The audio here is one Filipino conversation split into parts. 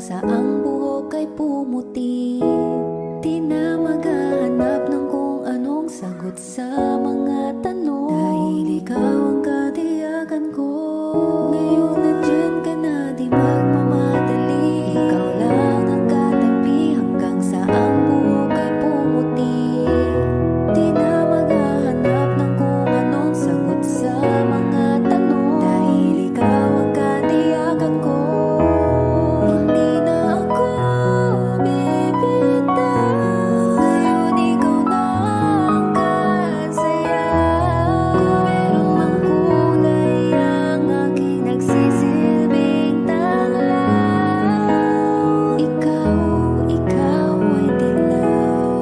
saang buhok ay pumuti. Di na maghahanap ng kung anong sagot sa mga tanong, dahil ikaw ang katiyakan ko. Ngayon nandyan ka na, di magmamadali. Ikaw lang ang katabi hanggang sa ang buhok ay pumuti. Di na maghahanap ng kung anong sagot sa mga tanong, dahil ikaw ang katiyakan ko. Hindi na ako bibitaw. Ngayon ikaw na ang kasaya. Kung meron mang kulay ang aking nagsisilbing tanglaw, ikaw ay dilaw.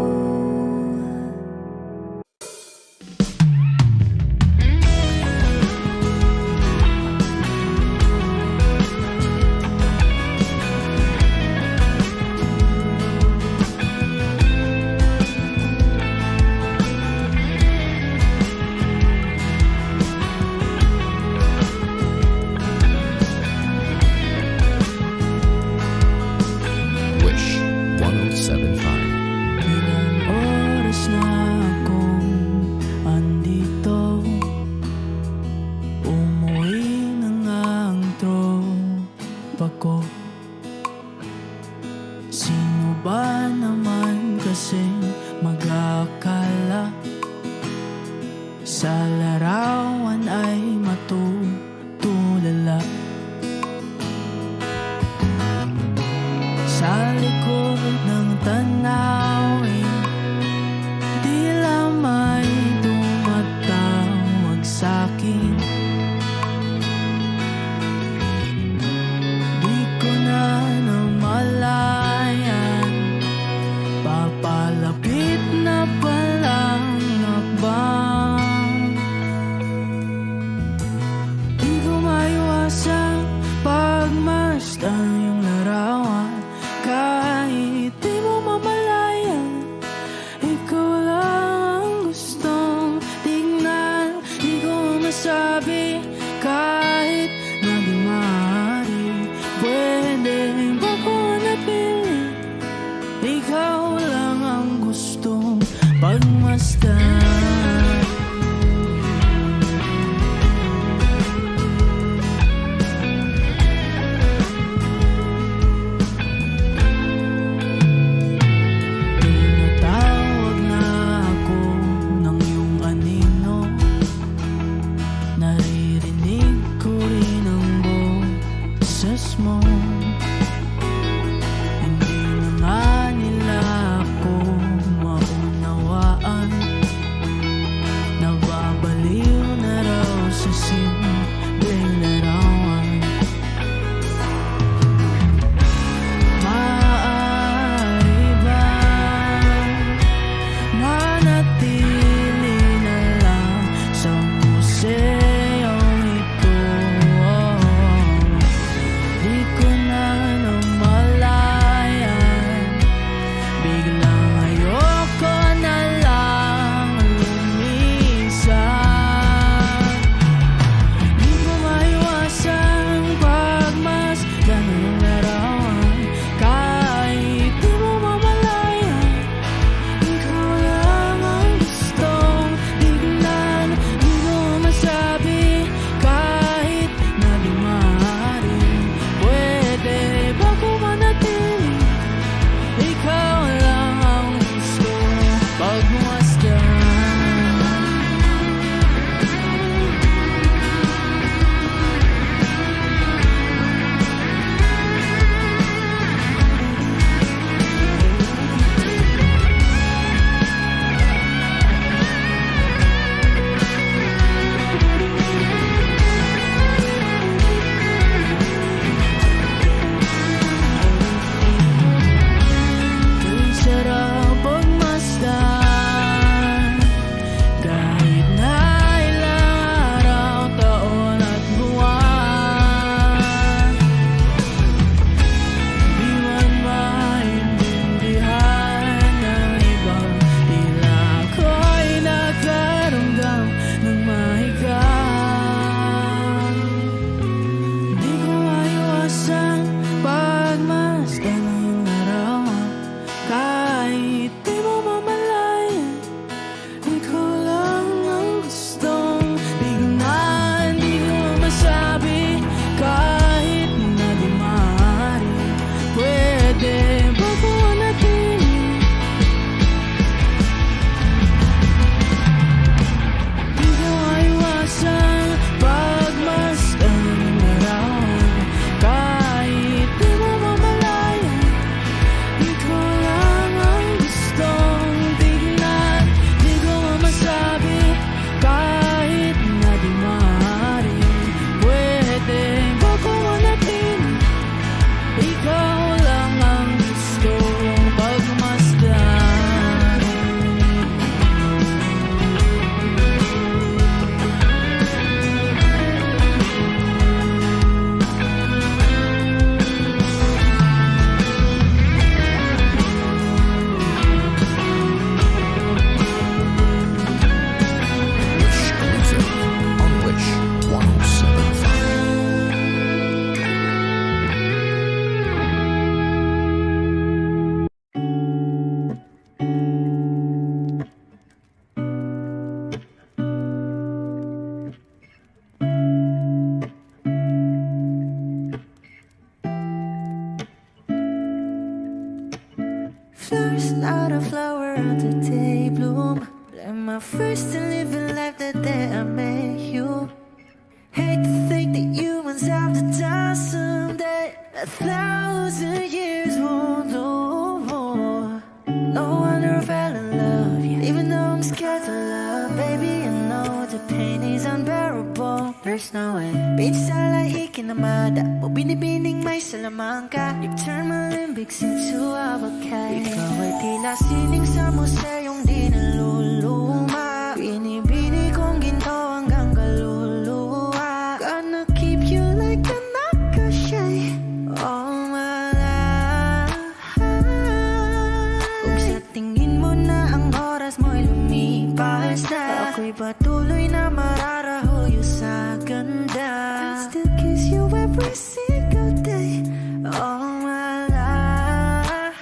Wish 1075. Ilang oras na akong andito, umuwi na nga ang tropa ko. Sino ba naman kasing mag-aakala sa larawan ay matutulala? Sa likod ng tanawin, tila may tumatawag sa'kin. Di ko na namalayan, papalapit na palang hakbang. Di ko maiwasang pagmasdan yung larawan, kahit di mo mamalayan. flowers, not a flower out the day bloom. Like my first to live in life the day I met you. Hate to think that humans have the time someday. 1,000 years won't know. No wonder I fell in love, yeah. Even though I'm scared to love, baby, I know the pain is unbearable. There's no way. Pinsala ikinamada, o binibining may salamangka. You turn my limbics into avocado. Ikaw ay tila sining sa museyong di naluluma. Binibini kong ginto hanggang kaluluwa. Gonna keep you like a nakashay all my life. Kung sa tingin mo na ang oras mo'y lumipas na, ako'y patuloy na mararahuyo sa ganda. I still kiss you every single day all my life.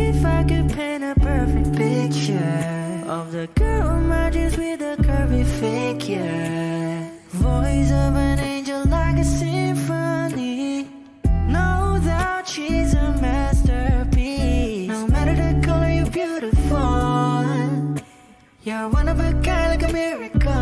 If I could paint a perfect picture of the girl on my dreams with a curvy figure, voice of an angel like a symphony. No doubt she's a masterpiece. No matter the color, you're beautiful. You're one of a kind, like a miracle.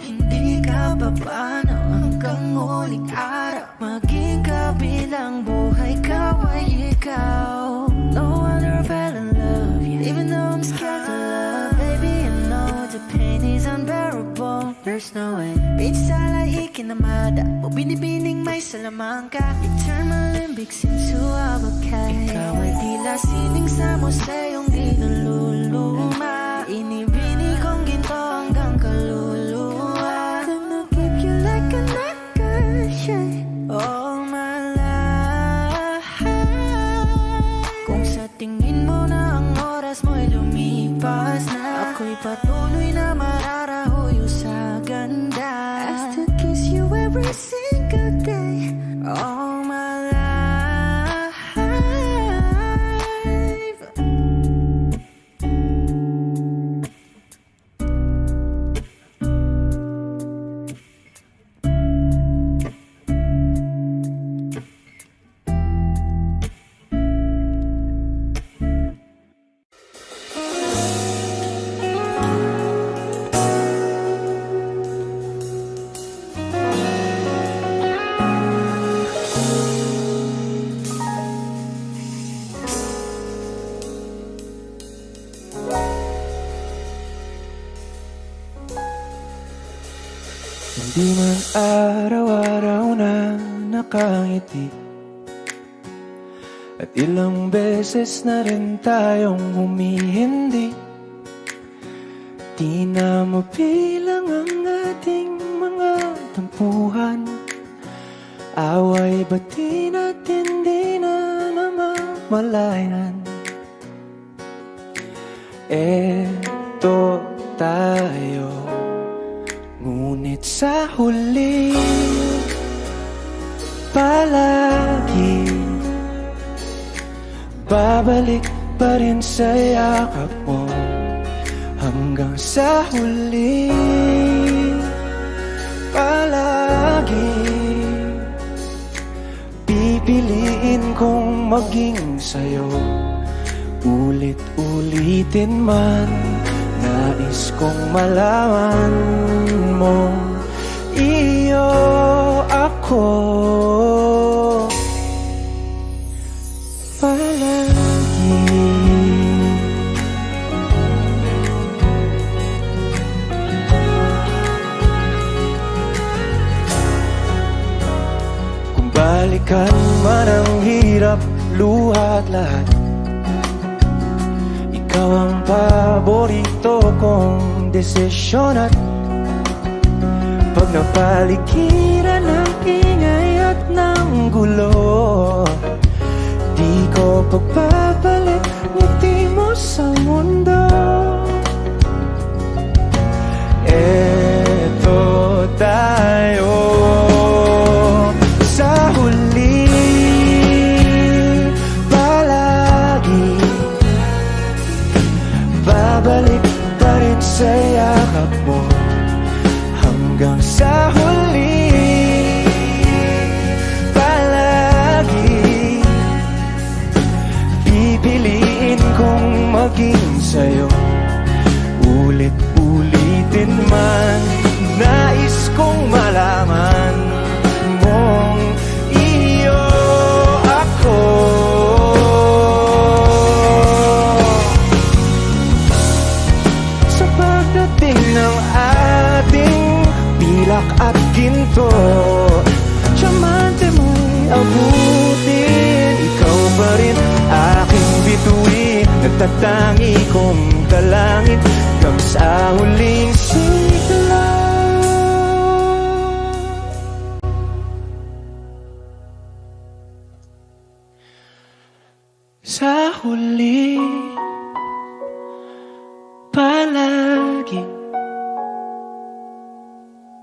Hindi ka papaano hanggang muling araw. Maging kabilang buhay ka ay ikaw. No wonder I fell in love, yeah. Even though I'm scared to love, baby, I know the pain is unbearable. There's no way. Pinsala ikinamada, o binibining may salamangka. You turn my limbics into avocado. Ikaw ay tila sining sa museyong di naluluma. Inibini kong ginto hanggang kaluluwa. Gonna keep you like a nakashay all my life. Kung sa tingin mo na ang oras mo'y lumipas na, ako'y patuloy na mararahuyo sa ganda. I still kiss you every single day all my life. Hindi man araw-araw na nakangiti, at ilang beses na rin tayong humihindi. Di na mabilang ang ating mga tampuhan. Away ba't di natin di na namamalayan? Eto tayo, ngunit sa huli palagi babalik pa rin sa yakap mo. Hanggang sa huli palagi pipiliin kong maging sa'yo. Ulit-ulitin man, nais kong malaman mo, iyo ako palagi. Kung balikan man ang hirap, luha at lahat, ikaw ang paborito kong desisyon. At pag napaligiran ng ingay at ng gulo, di ko pagpapalit ngiti mo sa mundo. Eto tayo sa huli palagi, babalik pa rin sa yakap mo. Hanggang sa huli palagi sa'yo. Ulit-ulitin man, nais kong malaman mong iyo ako. Sa pagdating ng ating pilak at ginto, diamante mo'y abutin, ikaw pa rin aking bituin. Nagtatangi kong dalangin hanggang sa huling sigla. Sa huli, palagi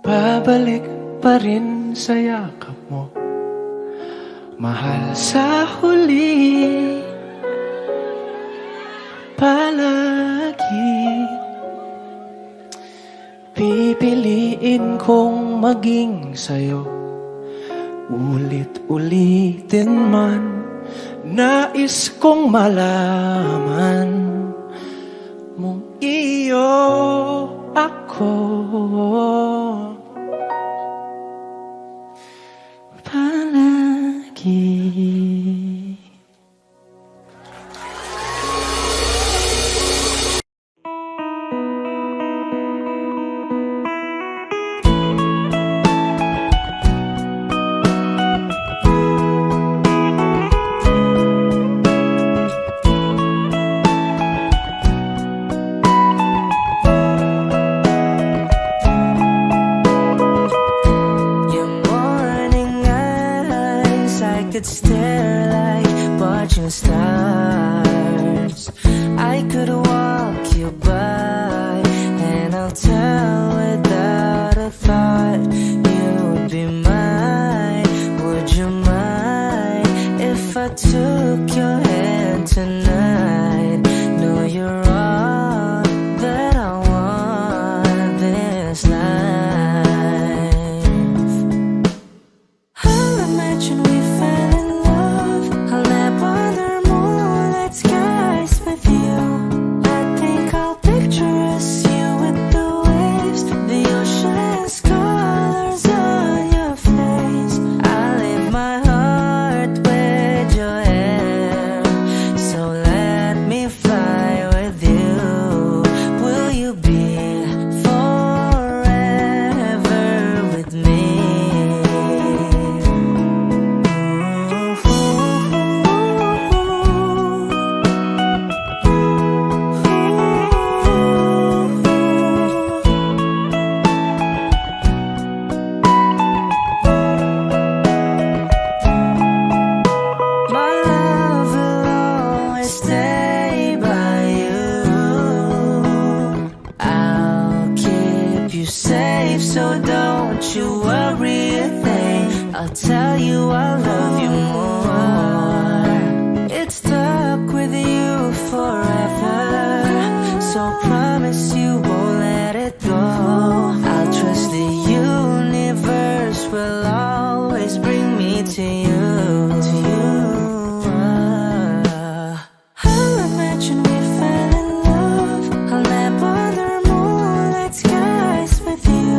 babalik pa rin sa yakap mo, mahal. Sa huli, palagi pipiliin kong maging sa'yo. Ulit-ulitin man, nais kong malaman mong iyo ako. Palagi. Could stare like watching stars. I could walk you by, and I'll tell without a thought you would be mine. Would you mind if I took your hand tonight? No, you're all that I want this life. I'll imagine we fell in love. I'll nap under moonlit skies with you. I think I'll picture us, you with the waves, the ocean's colors on your face. I leave my heart with your hair, so let me fly with you. Will you be forever with me? My love will always stay by you. I'll keep you safe, so don't you worry a thing. I'll tell you I love you more. It's stuck with you forever, so promise you won't let it go. I'll trust the universe will always bring me to you. I'll imagine we fell in love. I'll nap under moonlit skies with you.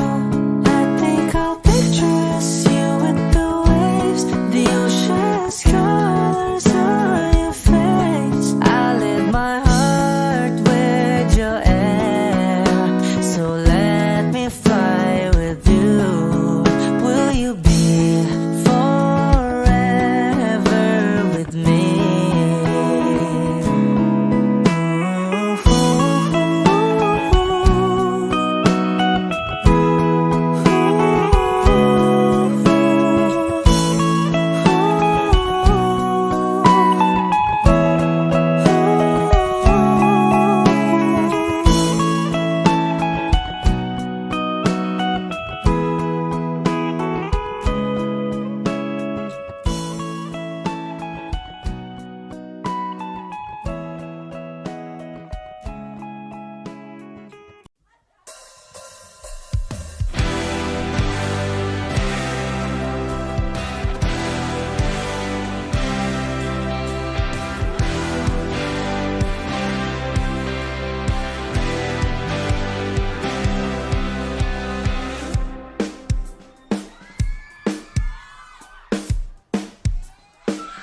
I think I'll picture us, you with the waves, the ocean's colors on your face. I lit my heart with your air, so let me fly with you. Will you be forever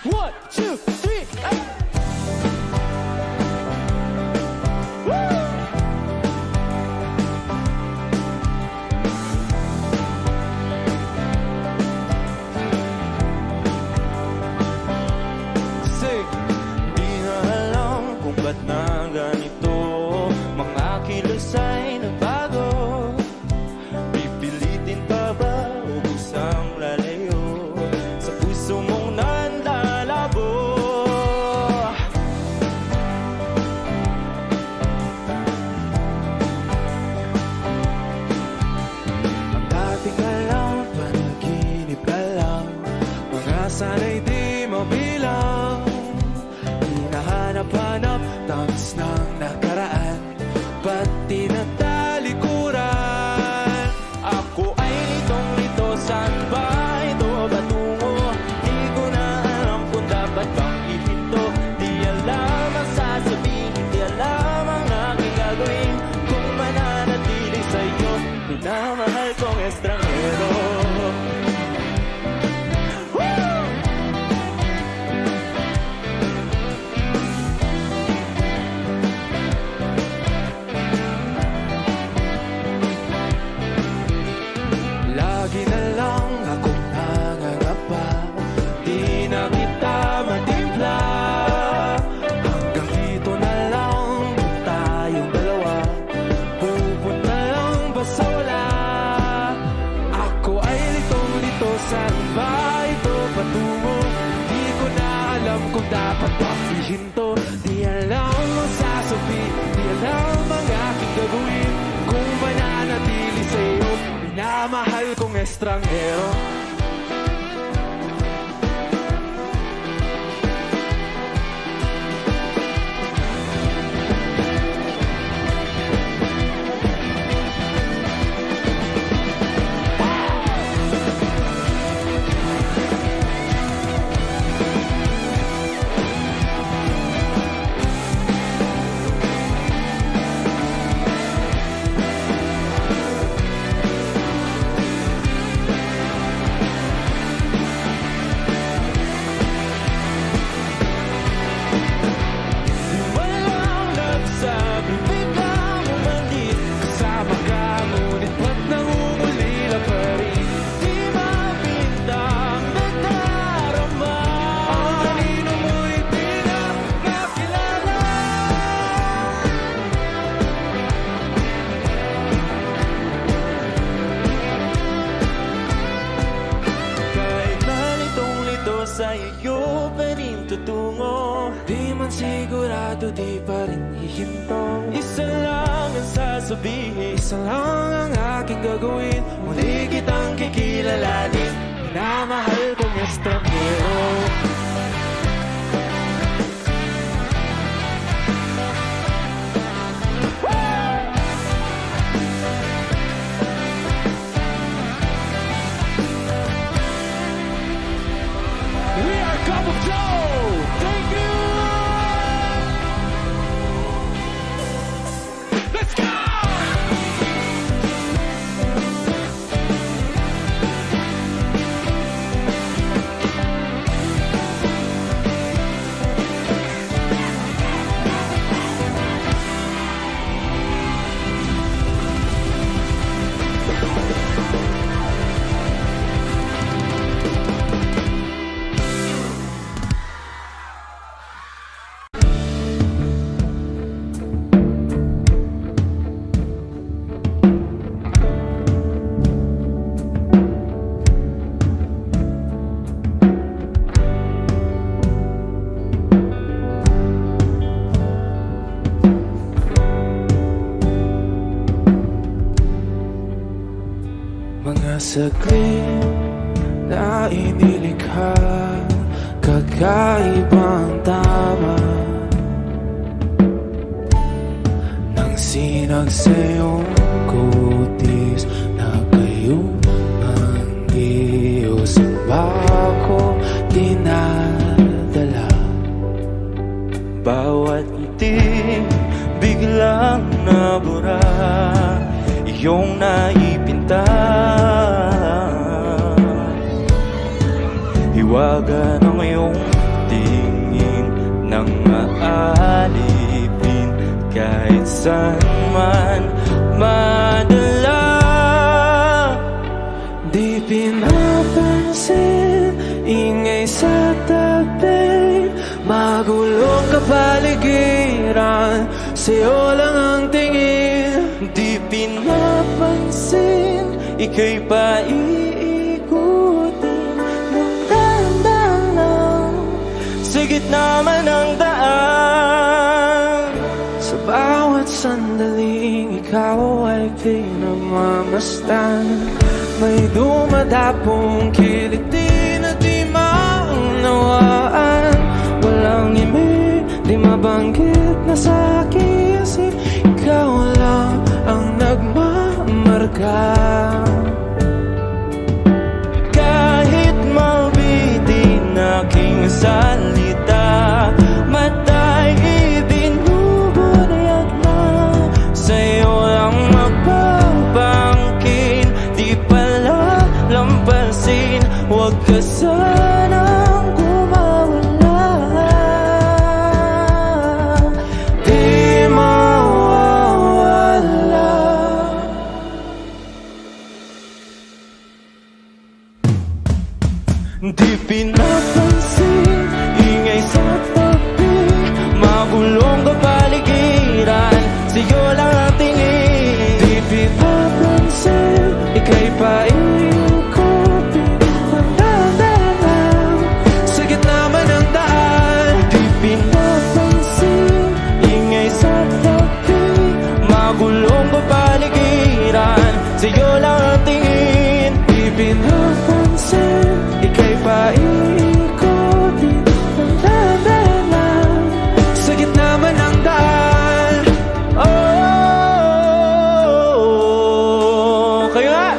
1, 2, 3, ay! Woo! Say, di na alam kung ba't na ganito. Mga kilos ay nagbago. Pipilitin pa ba o kusang lalayo sa puso mong nanlalabo? Ang dating alam, panaginip ka lang. Mga sana'y di mabilang. Hinahanap-hanap, tamis ng nakaraan, pati na talikuran. Ako ay litong-lito, saan ba ito patungo? Di ko na alam kung dapat bang ihinto. Di alam ang sasabihin, di alam ang aking gagawin. Kung mananatili sa'yo, minamahal kong estranghero. Lagi na lang akong nangangapa, di na kita matimpla. Hanggang dito na lang tayong dalawa, pupunta lang ba sa wala? Ako ay litong-lito, saan ba ito patungo? Di ko na alam kung dapat bang ihinto. Di alam ang sasabihin, di alam ang aking gagawin. Kung mananatili sa'yo, minamahal kong estranghero. Walang nagsabi, biglang umalis. Kasama ka, ngunit ba't nangungulila pa rin? Di mapintang nagdarama. Ang kanino mo'y di na nakilala. Kahit na litong-lito sa iyo pa rin tutungo. Di man sigurado, di pa rin hihinto. Isa lang ang sasabihin, isa lang ang aking gagawin. Muli kitang kikilalanin, minamahal kong estranghero. We are Cup of Joe! Thank you! Let's go! Mga saglit na inilikha, kakaibang tama nang sinag sa iyong kutis na kayong ang sa bako dinadala. Bawat ngiti biglang nabura, iyong naipinta. Hiwaga ng iyong tingin ng maalipin kahit saan man madala. Di pinapansin, ingay sa tabi, magulong kapaligiran, sa'yo lang ang tingin. Di pinapansin, ika'y paiikutin ng dahan-dahan lang sa gitna man ng daan. Sa bawat sandaling ikaw ay pinagmamasdan, may dumadapong kiliti na di maunawaan. Walang imig, di mabanggit na sa aking isip, ikaw lang ang nagmamarka. Kahit mabitin aking salita, mata'y ibinubunayag na, sa'yo lang magbabangkin, di pala lampasin, huwag ka sanang kumawala. Di mawawala. Di pinapansin, ingay sa tabi, magulong kapaligiran, sa'yo lang ang tingin. Di pinapansin, ika'y paiikutin ng dahan-dahan sa gitna man ng daan. Di pinapansin, ingay sa tabi, magulong kapaligiran, sa'yo lang ang tingin. Di pinapansin, ika'y paiikutin ng dahan-dahan sa gitna man ng daan. Oh, kaya nga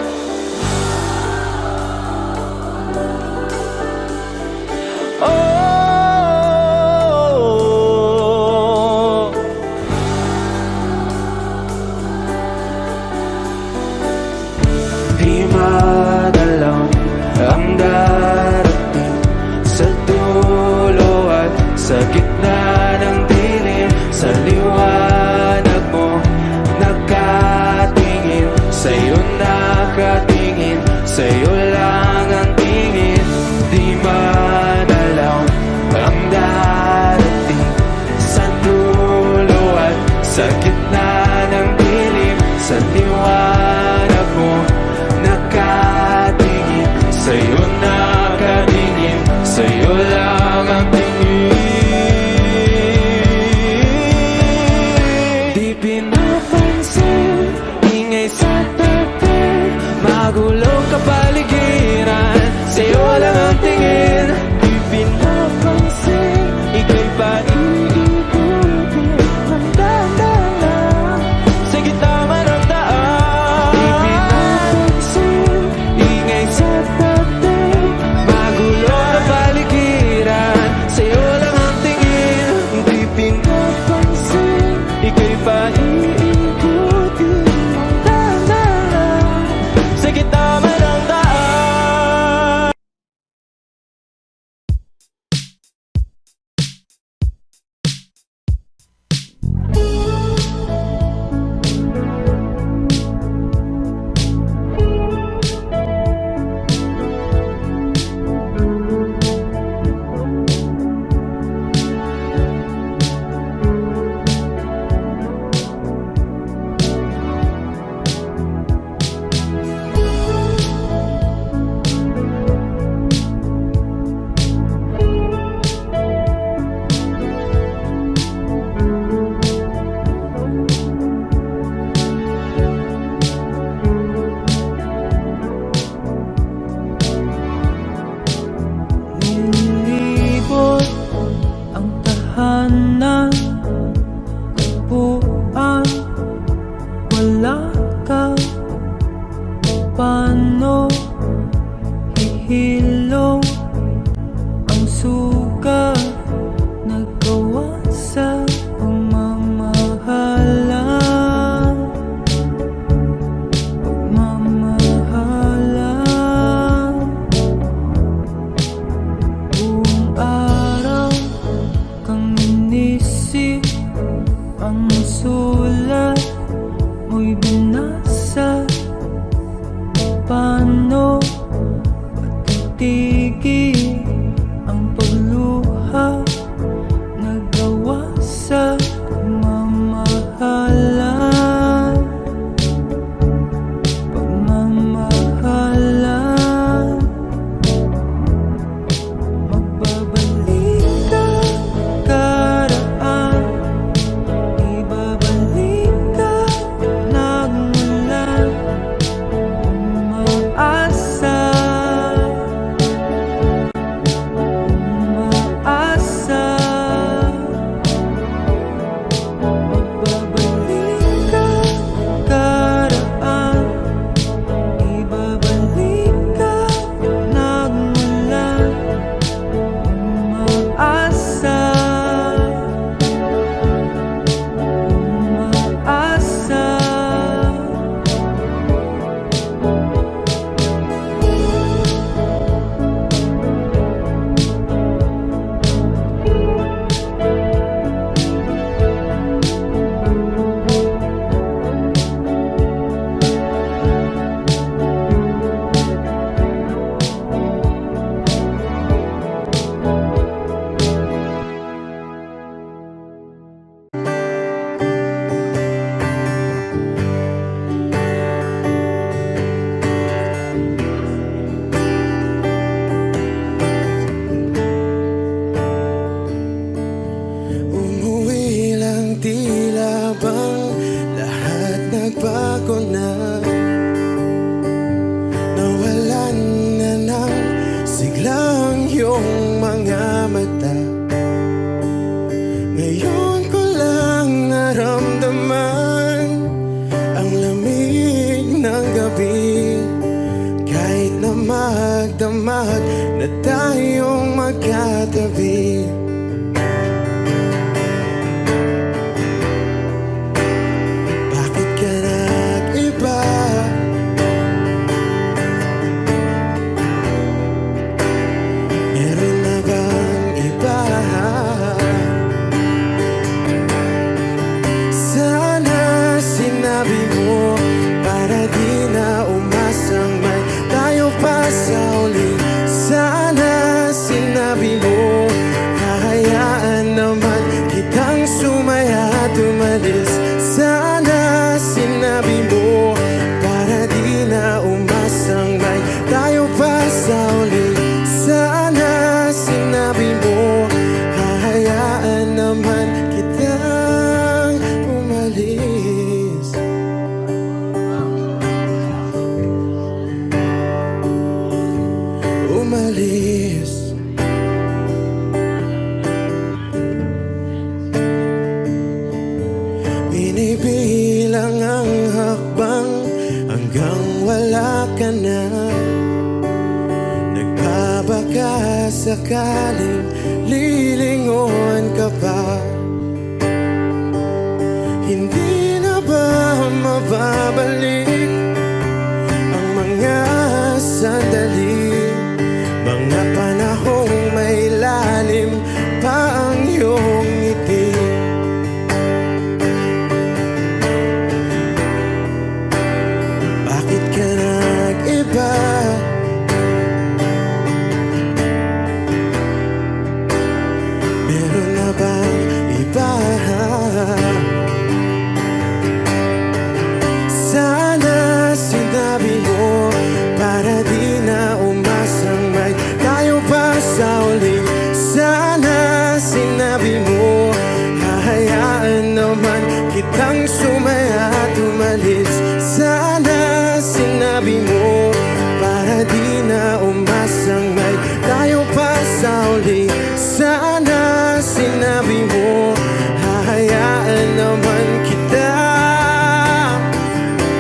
iyong mga mata. Ngayon ko lang naramdaman ang lamig ng gabi, kahit na magdamag na tayong magkatabi. Bakit ka nag-iba? Meron na bang iba? Sana sinabi mo para di na umasang may tayo pa sa uli. Sana sinabi mo, hahayaan naman kitang sumaya at umalis. Sana sinabi mo para di na umasang may tayo pa sa uli. Sana sinabi mo, hahayaan naman kitang umalis. Umalis. Binibilang ang hakbang hanggang wala ka na. Nagbabaka sakaling lilingon ka pa. Hindi na ba mababalik ang mga sandali, mga panahong may lalim pa ang iyong ngiti? Bakit ka nag-iba? Meron na bang iba? Sana sinabi mo para di na umasang may tayo pa sa uli. Sana sinabi mo, hahayaan naman kitang sumaya at umalis. Sana sinabi mo para di na umasang may tayo pa sa uli. Sana sinabi mo, hahayaan naman kita.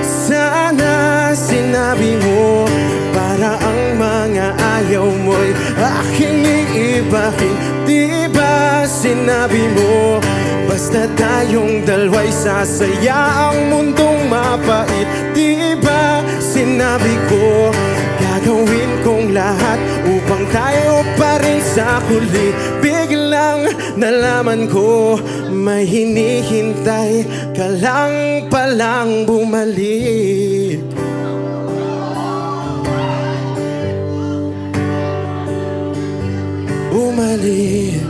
Sana sinabi mo para ang mga ayaw mo'y aking iibahin. Di ba sinabi mo, basta tayong dalawa'y sasaya ang mundong mapait? Di ba sinabi ko, gagawin kong lahat upang tayo pa rin sa huli? Biglang nalaman ko, may hinihintay ka lang palang bumalik. Bumalik.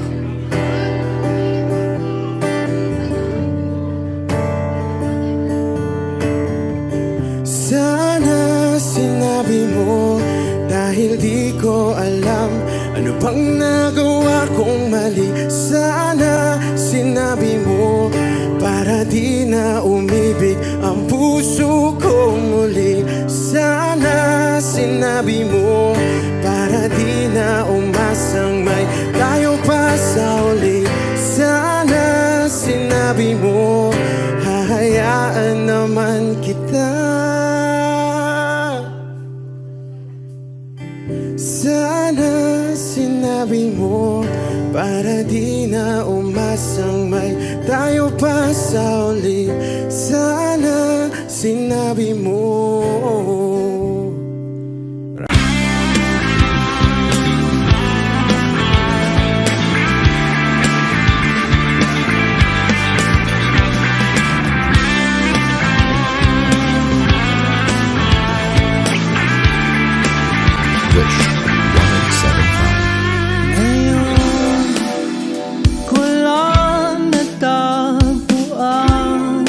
Sana sinabi mo, dahil di ko alam ano bang nagawa kong mali. Sana sinabi mo para di na umibig ang puso ko muli. Sana sinabi mo para di na umasang may tayo pa sa uli. Sana sinabi mo, hahayaan naman kita. Sana sinabi mo para di na umasang may tayo pa sa uli. Sana sinabi mo. Wish 1075. Ngayon ko lang natagpuan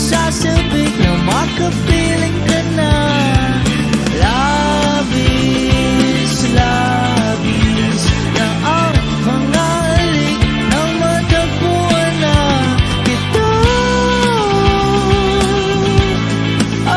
nasasabik na makapiling ka na. Labis, labis na ang mga halik nang matagpuan na kita. Oh, oh, oh.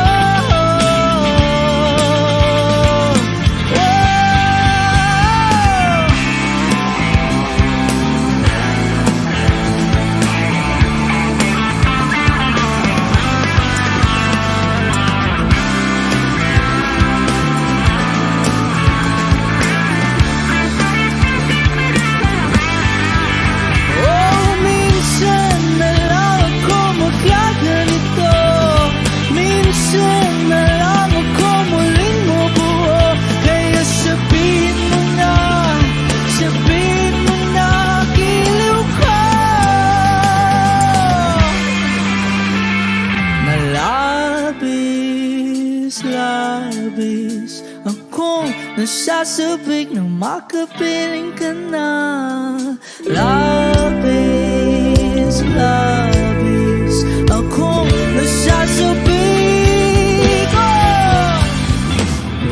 Oh, minsan na lang ako magkaganito. Minsan na lang ako muling mabuo. Kaya sabihin mo na giliw ka. Malabis, labis akong nasasabik na makapiling ka na. Labis, labis akong nasasabik. Oh!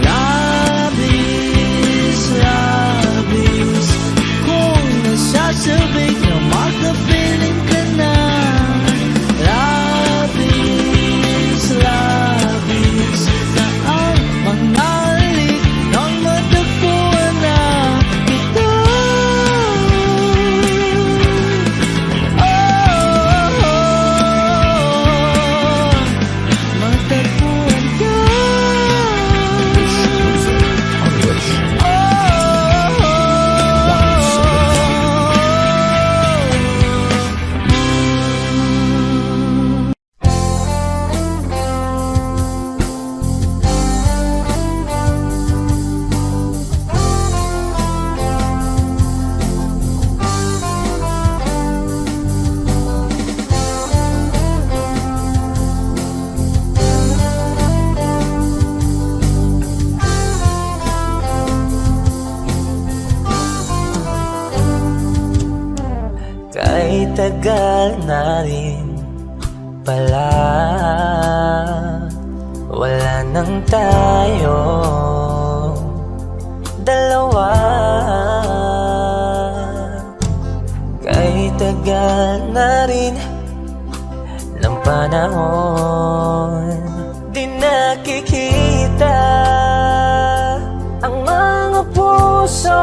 Labis, labis akong nasasabik na makapiling ka na. Labis, labis na ang mga halik nang matagpuan na kita. Oh, oh, oh. Matagpuan ka. Unleash. Oh, oh, kahit tagal na rin pala, wala nang tayo dalawa. Kahit tagal na rin ng panahon, di nakikita ang mga puso.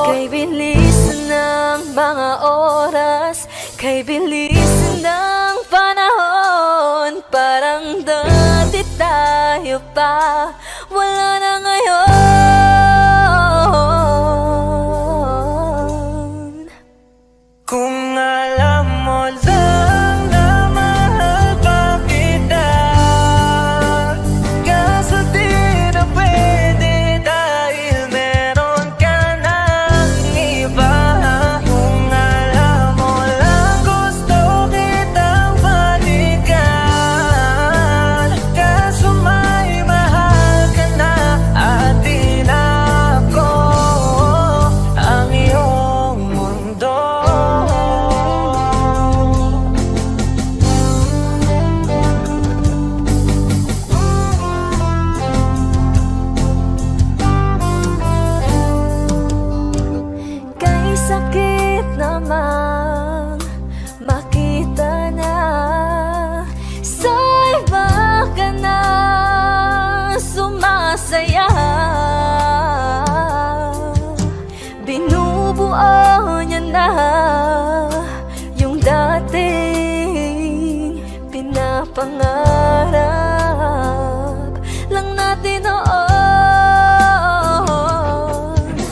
Kay bilis ng mga oras, kay bilis ng panahon, parang dati tayo pa, wala na ngayon. Kung alam mo lang na mahal pa kita, kaso di na pwede dahil meron ka ng iba. Kung alam mo lang gusto kitang balikan, kaso may mahal ka na at di na ako ang iyong mundo. Kay sakit namang makita na sa iba ka na sumasaya. Binubuo niya na yung dating pinapangarap lang natin noon.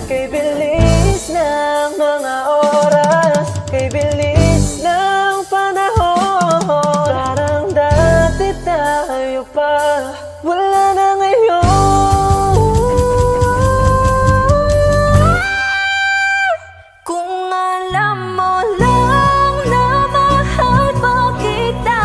Kay bilis ng mga oras, kay bilis ng panahon, parang dati tayo pa, wala na ngayon. Kung alam mo lang na mahal pa kita,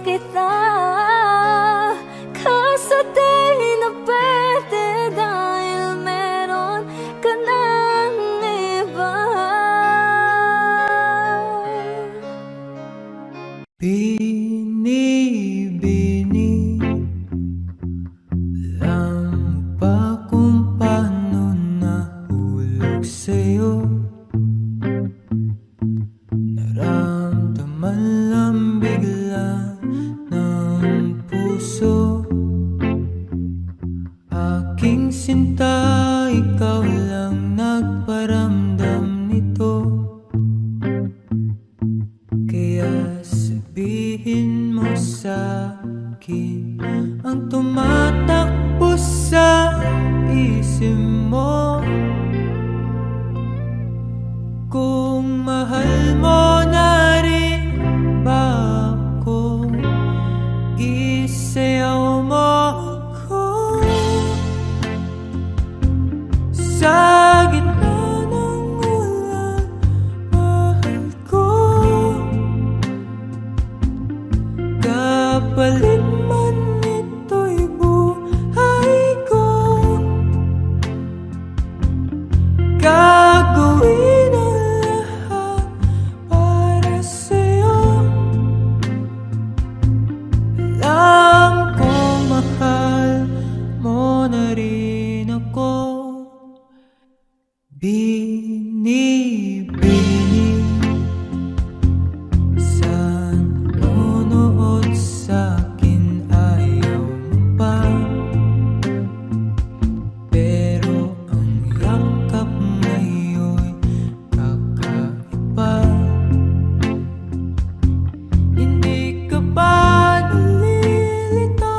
kita. Kaso di na pwede dahil meron ka ng iba. Bini-bini, alam mo ba kung paano nahulog sa'yo? Naramdaman lang bigla ng puso. Aking sinta, ikaw lang nagparamdam nito. Kaya sabihin mo sa'kin ang tumatakbo sa isip mo. Kung mahal mo na rin ba ako, isayaw mo ako. Sa gitna ng ulan, mahal ko. Kapalit man ito'y buhay ko. Gagawin ang lahat para sa'yo. Alam kong mahal mo na rin ako. Bini-bini, saan nunood sa'kin ayaw mo pa. Pero ang yakap ngayon'y kakaiba. Hindi ka ba nalilito?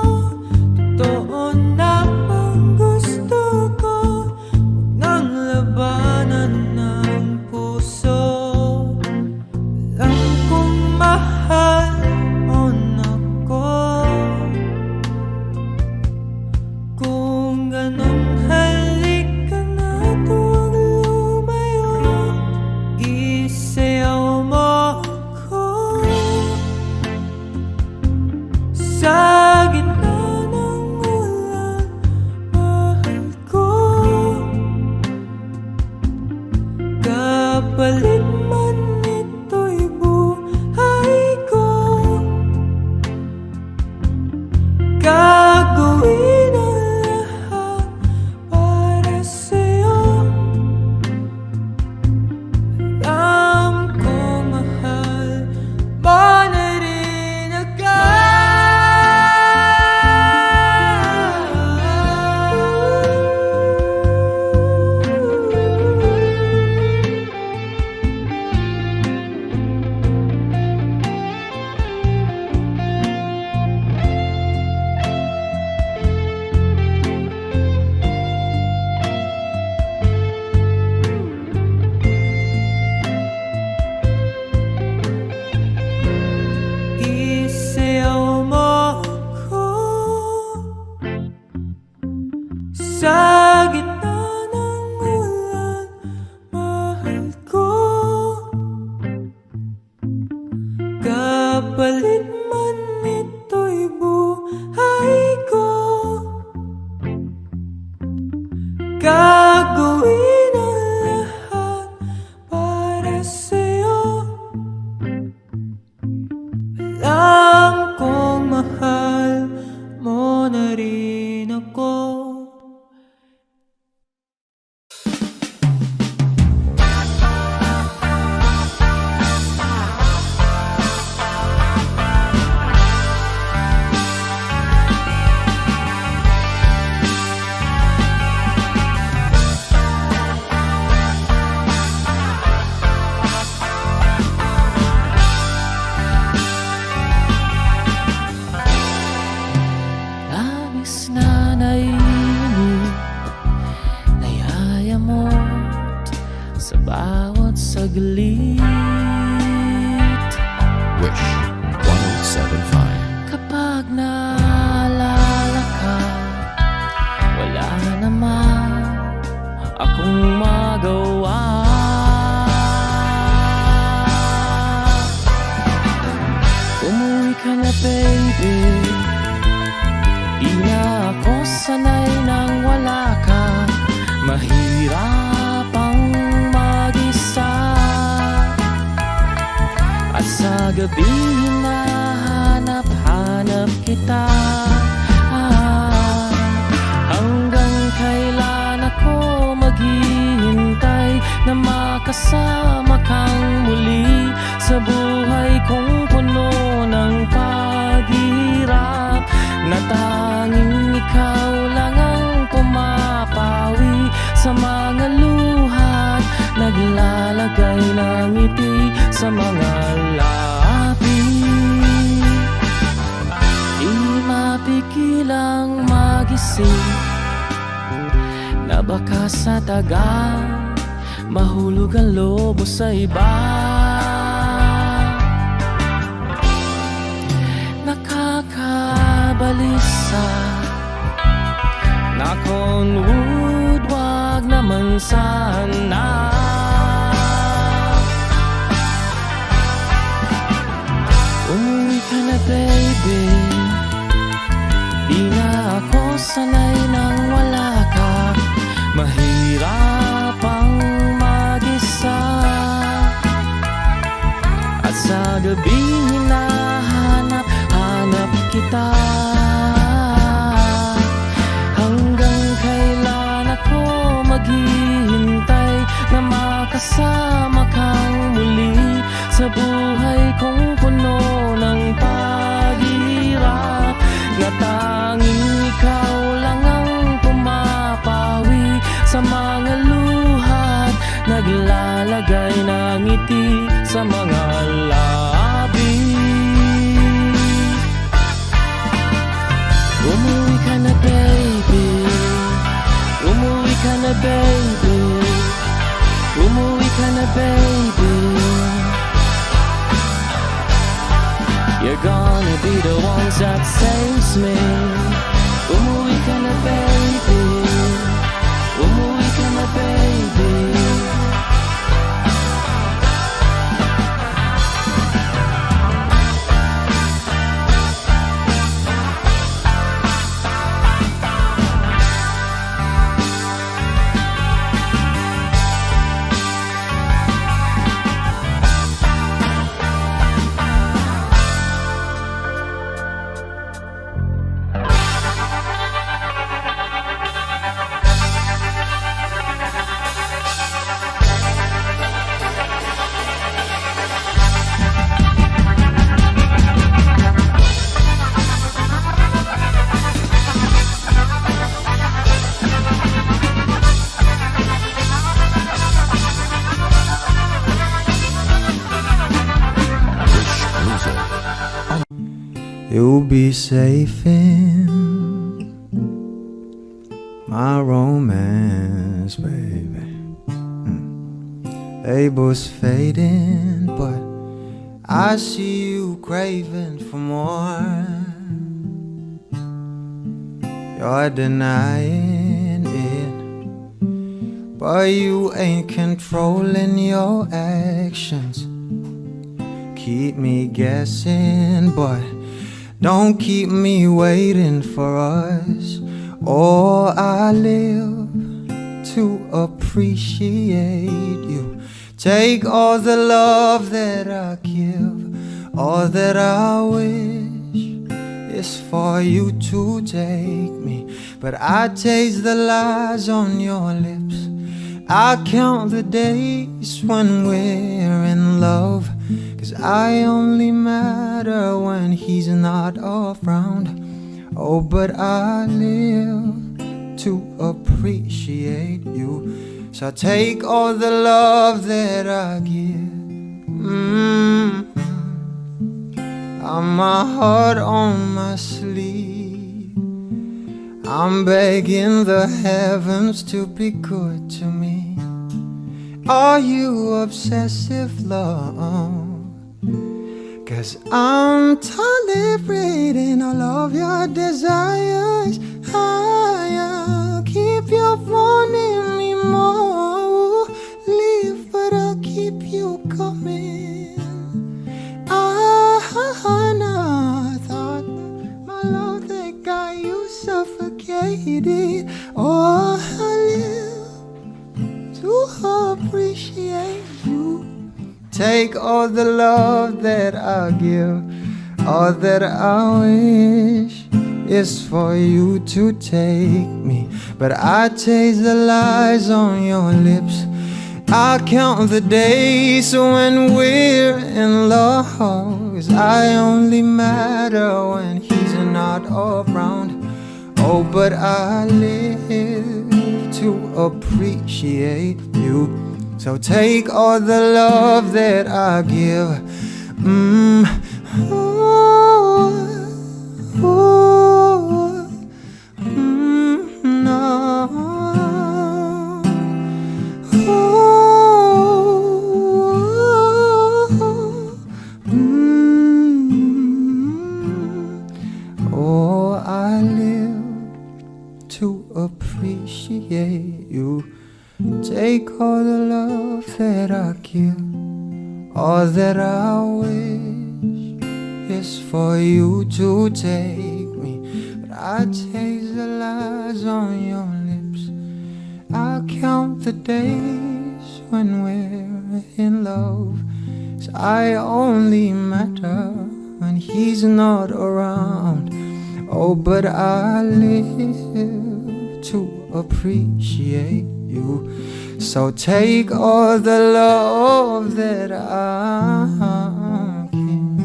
Totoo na bang gusto ko? Huwag nang labanan ng puso. Alam kong mahal mo na ko. Kung ganon, halika na't huwag lumayo. Isayaw mo ako. Sa gitna ng ulan, mahal ko. Kapalit man ito'y buhay ko. Gagawin ang lahat para sa'yo. Alam kong mahal mo na rin ako. Isayaw mo ako. Sa gitna ng ulan, mahal ko. Kapalit man ito'y buhay ko. Gagawin ang lahat para sa'yo. Alam kong mahal mo na rin ako. gabi hinahanap-hanap kita. Hanggang kailan ako maghihintay na makasama kang muli sa buhay kong puno ng paghihirap, na tanging ikaw lang ang pumapawi sa mga luhat, naglalagay ng ngiti sa mga labi. Di mapigilang magising na baka sa tagal mahulog ang lobo sa iba. Nakakabalisa na kung wood, wag naman sana. Umuwi ka na baby, di na ako sanay nang wala ka. Mahirap ang mag-isa, at sa gabi hinahanap-hanap kita. Hanggang kailan ako maghihintay na makasama kang muli sa buhay kong puno ng paghihirap, na tanging ikaw lang ang pumapawi sa mga luhat, naglalagay ng ngiti sa mga labi. Umuwi ka na baby, umuwi ka na baby, umuwi ka na baby. You're gonna be the ones that saves me. Umuwi ka na baby, umuwi ka na baby. You'll be safe in my romance, baby. Labels fading, but I see you craving for more. You're denying it, but you ain't controlling your actions. Keep me guessing, but don't keep me waiting for us. Oh, I live to appreciate you. Take all the love that I give, all that I wish is for you to take me. But I taste the lies on your lips. I count the days when we're in love, 'cause I only matter when he's not around. Oh, but I live to appreciate you. So take all the love that I give. I'm my heart on my sleeve. I'm begging the heavens to be good to me. Are you obsessive, love? 'Cause I'm tolerating all of your desires. I'll keep you wanting me more. Leave, but I'll keep you coming. I thought my love that got you suffocated. Oh, I live to appreciate you. take all the love that I give. All that I wish is for you to take me, but I taste the lies on your lips. I count the days when we're in love, 'cause I only matter when he's not around. Oh, but I live to appreciate you. So take all the love that I give. Oh, I live to appreciate you. Take all the love that I give. All that I wish is for you to take me, but I taste the lies on your lips. I count the days when we're in love, 'cause I only matter when he's not around. Oh, but I live to appreciate you. So take all the love that I can.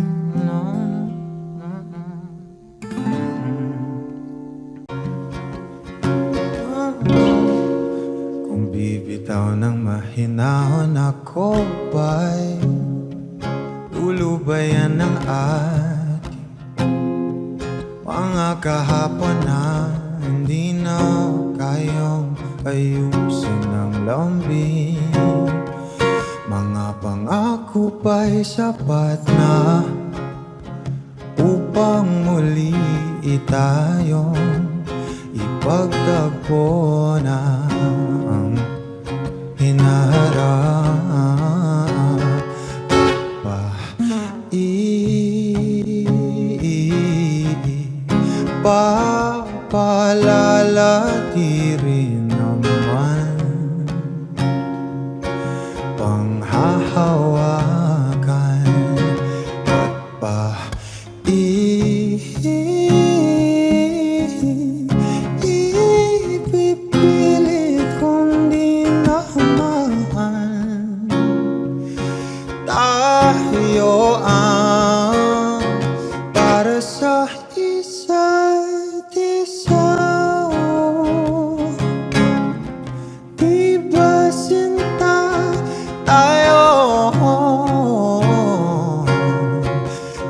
Kung bibitaw ng mahinahon ako ba'y lulubayan ng ating mga kahapon na hindi na kayong ayusin ng lambing. Mga pangako ba'y sapat na upang muli tayong ipagtagpo na ang hinaharap pa papalalati rin naman panghahawakan at ipipilit kong di naman tayo ang para sa isa't isa. Di ba sinta tayo?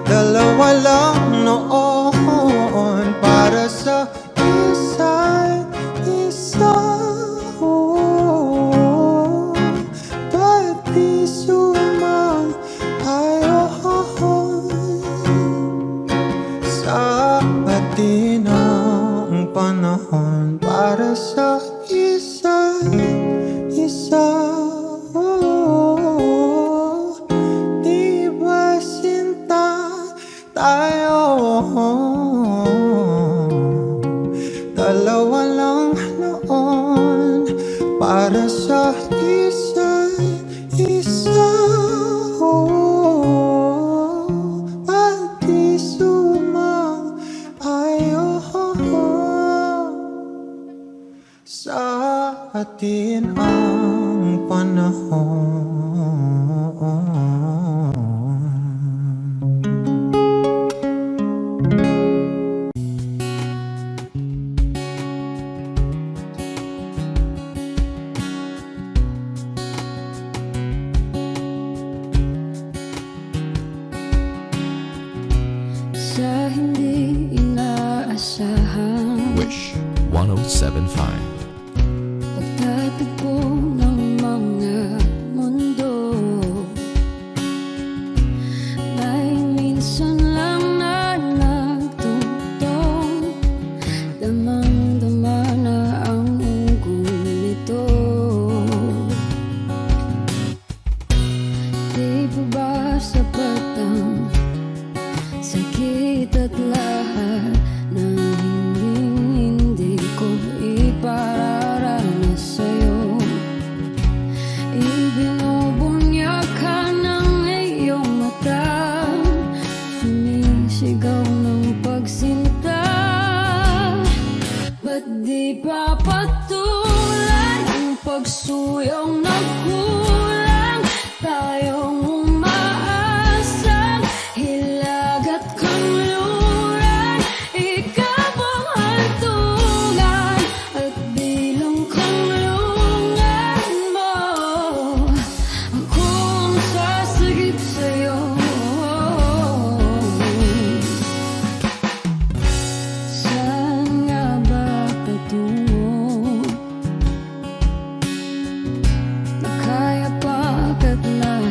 Dalawa lang noon para sa isa't isa. Ba't di sumang tayo sa atin ang panahon para sa isa't isa? Di ba sinta tayo? Dalawa lang noon para sa isa't isa. At di sumang ayaw sa atin ang panahon. Sa hindi inaasahan Wish 1075. pagtatagpo ng mga mundo, may minsan lang na nagtutong damang-dama na ang ugol nito. Di ba ba sapat ang sakit at lahat ng hindi ko ipararanas sa'yo? Ibinubunyag ka ng yung nagkulang, tayong umaasang hilag at kanluran. Ikaw ang hantungan at bilang kanlungan mo. Akong sasagip sa'yo. Saan nga ba patungo? Kaya bakit na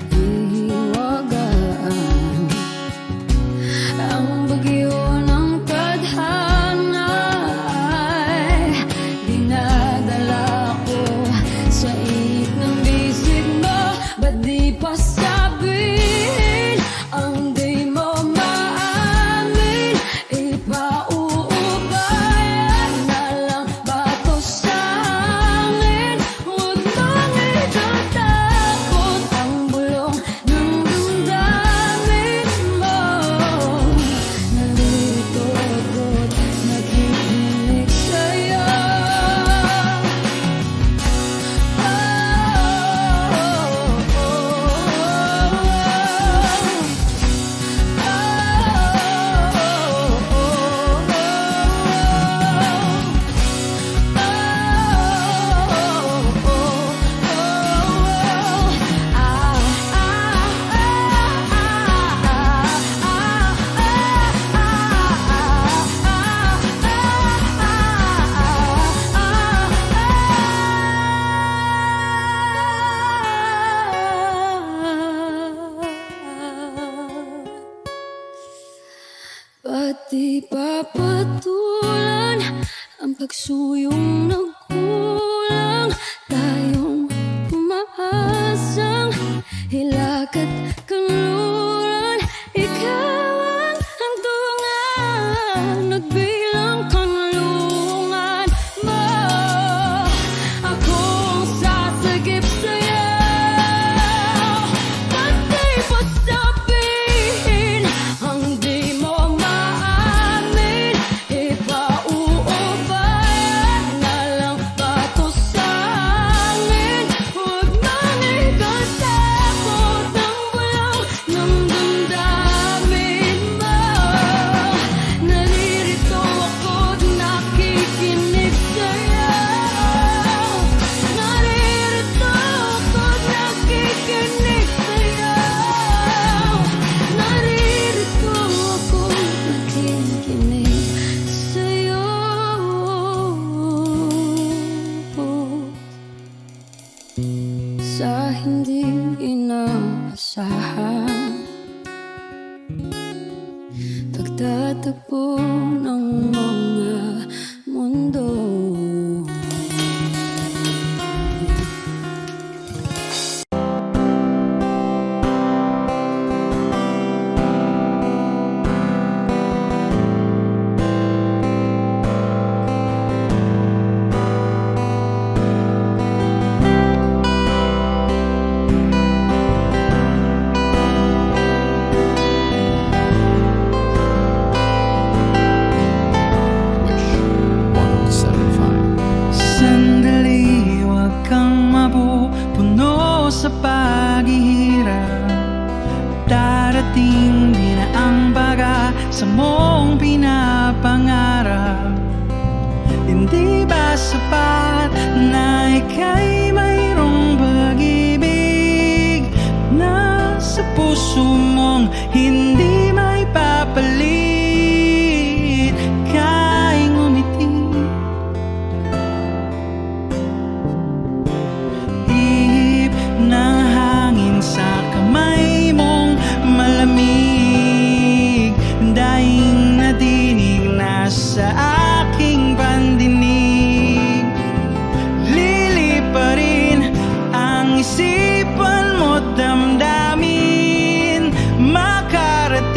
ihiwagaan ang bagyo ng tadhana ay dinadala ko sa ihip ng bisig mo. Ba't di pa sabihin ang di mo maamin? Ipauubayan na lang ba to sa hangin? Huwag mong itatakot ang bulong ng damdamin mo. Narito ako't nakikinig sa'yo. Pati papatulan ang pagsuyong nagkulang, tayong umaasang hilag at kanluran. Ikaw ang hantungan at bilang kanlungan mo. Akong sasagip sa'yo. Pati pa sabihin ang di mo maamin. Ipauubayan na lang ba to sa hangin? Huwag mong ikatakot ang bulong ng damdamin mo. Naririto ako't nakikinig sa'yo. Naririto ako't nakikinig sa'yo. Naririto ako't nakikinig sa'yo. Sa hindi inaasahan, pagtatagpo ng mga mundo. Sandali, huwag kang mapupuno sa paghihirap. Darating din ang baga sa mong pinapangarap. Hindi ba sapat na ika'y mayroong pag-ibig na sa puso mong hindi may papalit? Kaya ngumiti, ihip ng hangin sa kamay mong malamig. Daing nadinig na sa aking pandinig. Liliparin ang isipan mo't damdamin. Makarating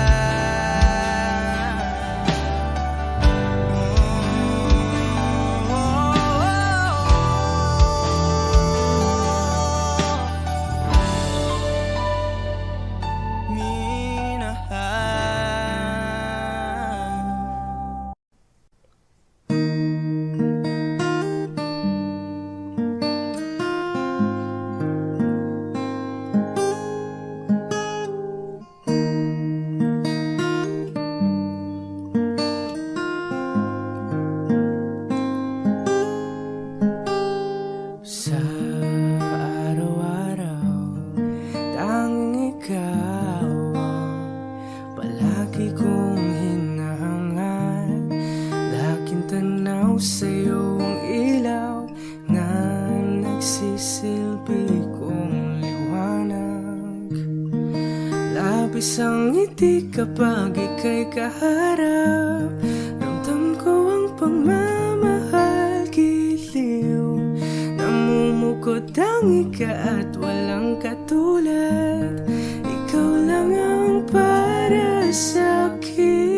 isang ngiti kapag ika'y kaharap. Ramdam ko ang pagmamahal, giliw. Namumukod ang ika at walang katulad. Ikaw lang ang para sa'kin.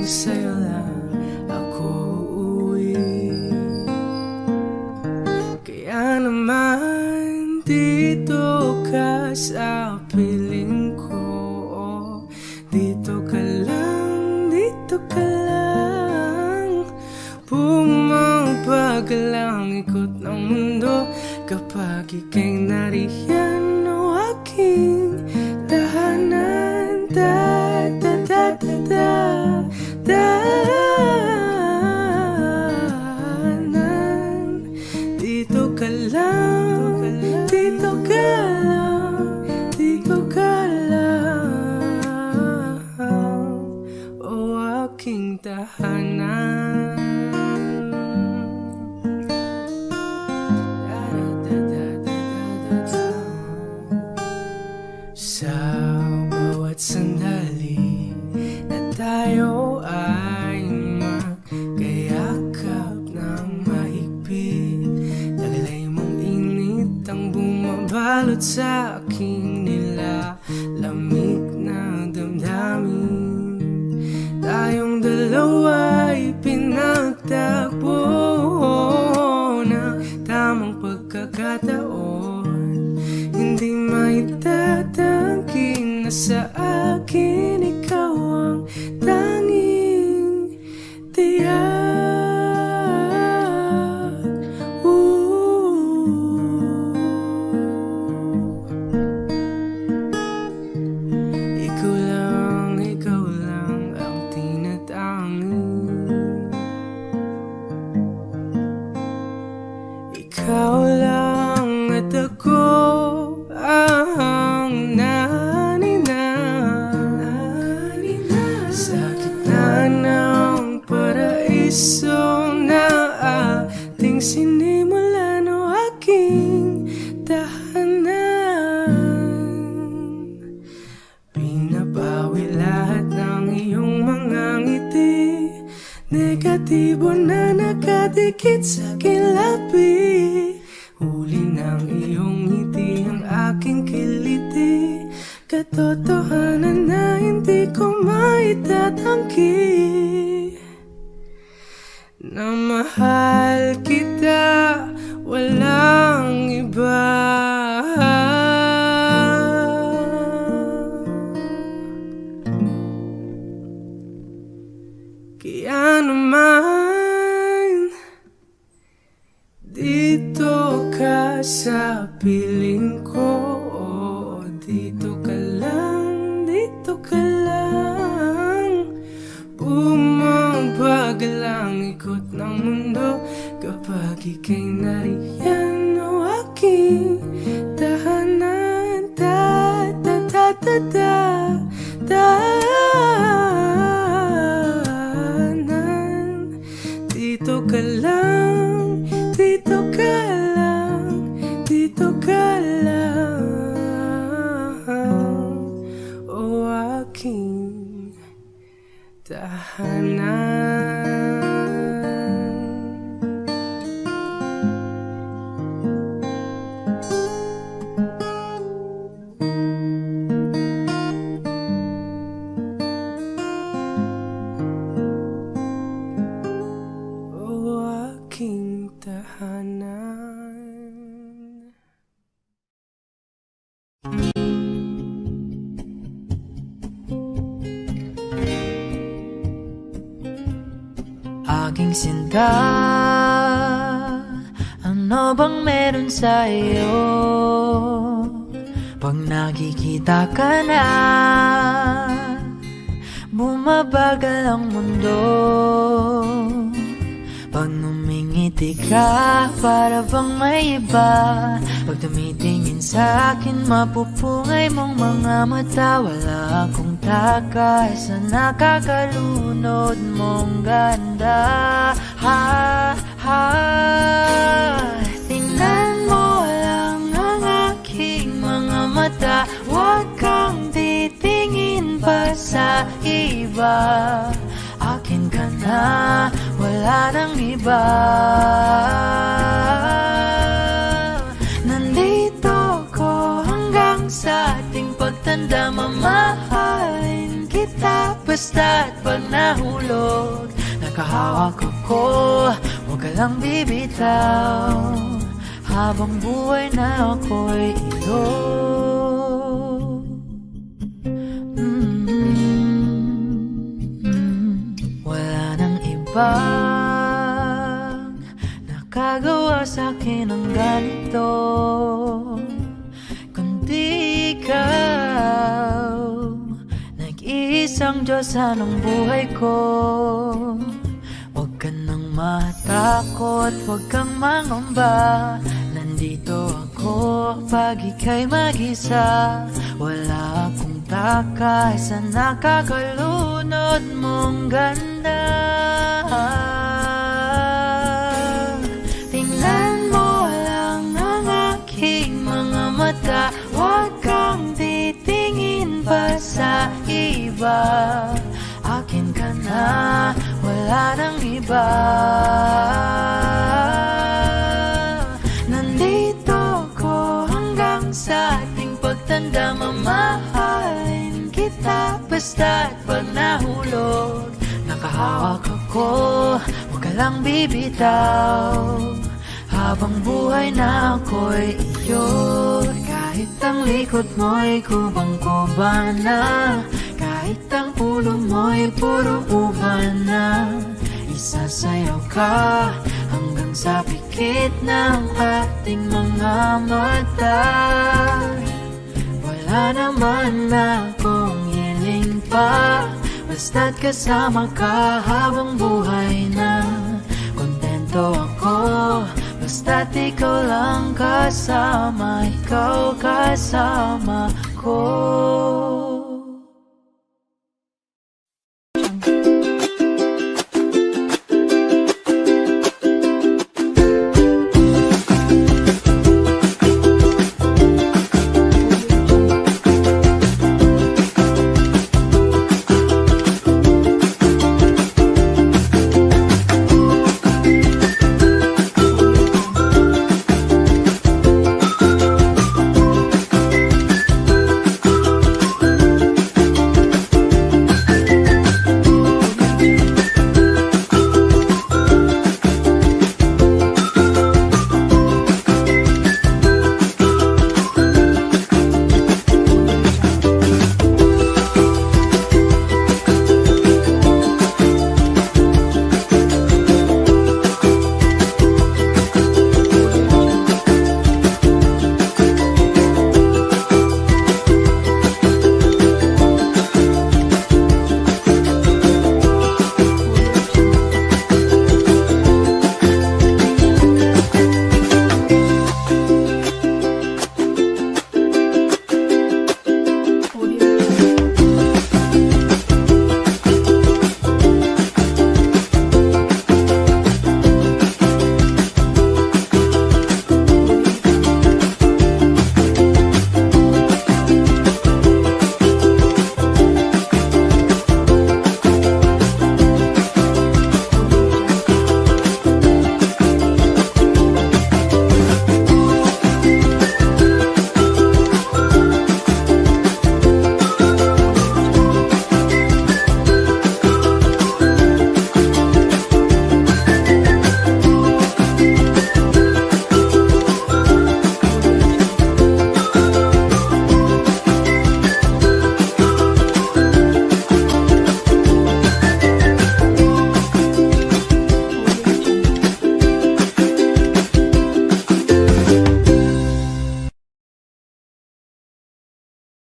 Sa'yo lang ako uuwi. Kaya naman dito ka sa piling ko. Dito ka lang, dito ka lang. Bumabagalang ikot ng mundo kapag ika'y nariyan o aking tahanan. Dahanan. Dito ka lang, dito ka lang, dito ka lang, o aking tahanan. Sa bawat sandali na tayo ay magkayakap ng mahigpit, taglay mong init ang bumabalot sa aking nilalamig na damdamin. Tayong dalawa ay pinagtagpo na tamang pagkakataon. Hindi maitatangking na sa akin ikaw ang tanging tiyak. Ikaw lang ang tinatanging. Ikaw lang at ako ang nanina sa gitna ng paraiso na ating sinimulan o aking tahanan. Pinabawi lahat ng iyong mga ngiti, negatibo na nakadikit sa aking labi. Huli ng iyong ngiti ang aking kiliti, katotohanan na hindi ko maitatanggi. Na mahal kita, walang iba. Kaya naman dito ka sa piling ko. Dito ka lang, dito ka lang. Bumabagalang ikot ng mundo kapag ika'y nariyan o aking tahanan. Dahanan. Dito ka lang, dito ka lang, dito ka lang, o aking tahanan. O aking tahanan. Aking sinta, ano bang meron sa iyo? Pag nakikita ka na, bumabagal ang mundo. Pag numingiti ka, para bang may iba. Pag tumitingin sa akin, mapupungay mong mga mata. Wala akong takay sa nakakalunod mong ganda. Tingnan mo lang ang aking mga mata, huwag kang titingin pa sa iba. Akin ka na, wala nang iba. Nandito ko hanggang sa ating pagtanda, mamahalin kita basta't pag nahulog. Nakahawak ako, huwag ka lang bibitaw, habang buhay na ako'y iyo. Wala nang ibang nakagawa sa'kin ng ganito, kundi ikaw. Nag-iisang Diyos ng buhay ko. Huwag ka nang matakot, huwag kang mangamba. Nandito ako pag ika'y mag-isa. Wala akong takay sa nakakalunod mong ganda. Tingnan mo lang ang aking mga mata, huwag kang titingin pa sa iba. Akin ka na, wala nang iba. Nandito ko hanggang sa ating pagtanda, mamahalin kita basta't pag nahulog. Nakahawak ako, huwag ka lang bibitaw, habang buhay na ako'y iyo. Kahit ang likod mo'y kubang-kuba na, kahit ang ulo mo'y puro uban na, isasayaw ka hanggang sa pikit ng ating mga mata. Wala naman akong hiling pa, basta't kasama ka habang buhay na. Kontento ako basta't ikaw lang kasama, ikaw kasama ko.